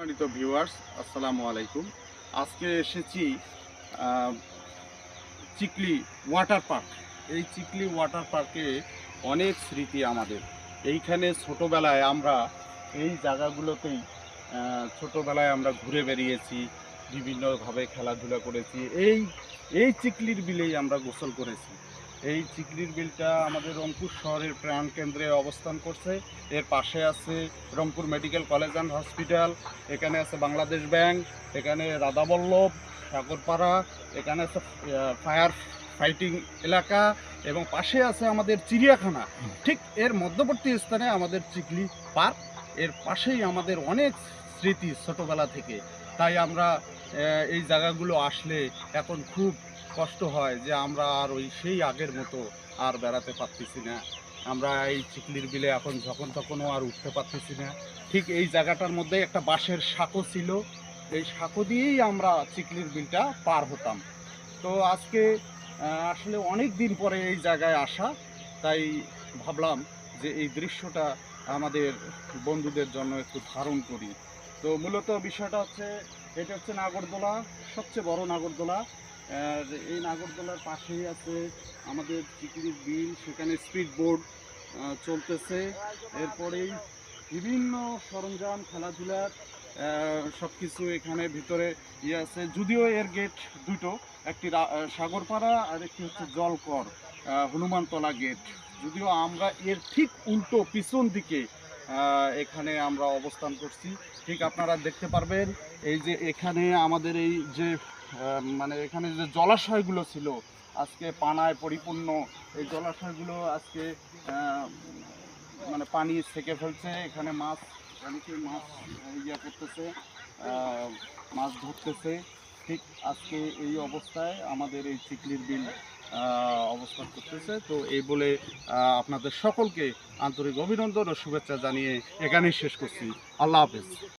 সম্মানিত ভিউয়ার্স, আসসালামু আলাইকুম। আজকে এসেছি চিকলি ওয়াটার পার্ক। এই চিকলি ওয়াটার পার্কে অনেক স্মৃতি আমাদের। এইখানে ছোটোবেলায় আমরা এই জায়গাগুলোতেই ছোটোবেলায় আমরা ঘুরে বেরিয়েছি, বিভিন্নভাবে খেলাধুলা করেছি। এই চিকলির বিলেই আমরা গোসল করেছি। এই চিকলির বিলটা আমাদের রংপুর শহরের প্রাণকেন্দ্রে অবস্থান করছে। এর পাশে আছে Rangpur medical college and hospital, এখানে আছে বাংলাদেশ ব্যাংক, এখানে রাধাবল্লভ, সাগরপাড়া, এখানে আছে ফায়ার ফাইটিং এলাকা এবং পাশে আছে আমাদের চিড়িয়াখানা। ঠিক এর মধ্যবর্তী স্থানে আমাদের চিকলি পার্ক, এর পাশেই আমাদের অনেক স্মৃতি ছোটোবেলা থেকে। তাই আমরা এই জায়গাগুলো আসলে এখন খুব কষ্ট হয় যে আমরা আর ওই সেই আগের মতো আর বেড়াতে পারতেছি না। আমরা এই চিকলির বিলে এখন যখন তখনও আর উঠতে পারতেছি না। ঠিক এই জায়গাটার মধ্যে একটা বাঁশের সাঁকো ছিল, এই সাঁকো দিয়েই আমরা চিকলির বিলটা পার হতাম। তো আজকে আসলে অনেক দিন পরে এই জায়গায় আসা, তাই ভাবলাম যে এই দৃশ্যটা আমাদের বন্ধুদের জন্য একটু ধারণ করি। তো মূলত বিষয়টা হচ্ছে, এটা হচ্ছে নাগরদোলা, সবচেয়ে বড় নাগরদোলা। আর এই নাগরদোলার পাশেই আছে আমাদের চিকলির বিল, সেখানে স্পিড বোর্ড চলতেছে। এরপরেই বিভিন্ন সরঞ্জাম খেলাধুলার সব কিছু এখানে ভিতরে আছে। যদিও এর গেট দুটো, একটি সাগরপাড়া আর একটি হচ্ছে জলকর হনুমানতলা গেট। যদিও আমরা এর ঠিক উল্টো পিছন দিকে এখানে আমরা অবস্থান করছি। ঠিক আপনারা দেখতে পারবেন এই যে এখানে আমাদের এই যে মানে এখানে যে জলাশয়গুলো ছিল আজকে পানায় পরিপূর্ণ। এই জলাশয়গুলো আজকে মানে পানি সেকে ফেলছে। এখানে মাছ, অনেকে মাছ করতেছে, মাছ ধরতেছে। ঠিক আজকে এই অবস্থায় আমাদের এই চিকলির বিল অবস্থান করতেছে। তো এই বলে আপনাদের সকলকে আন্তরিক অভিনন্দন ও শুভেচ্ছা জানিয়ে এখানেই শেষ করছি। আল্লাহ হাফেজ।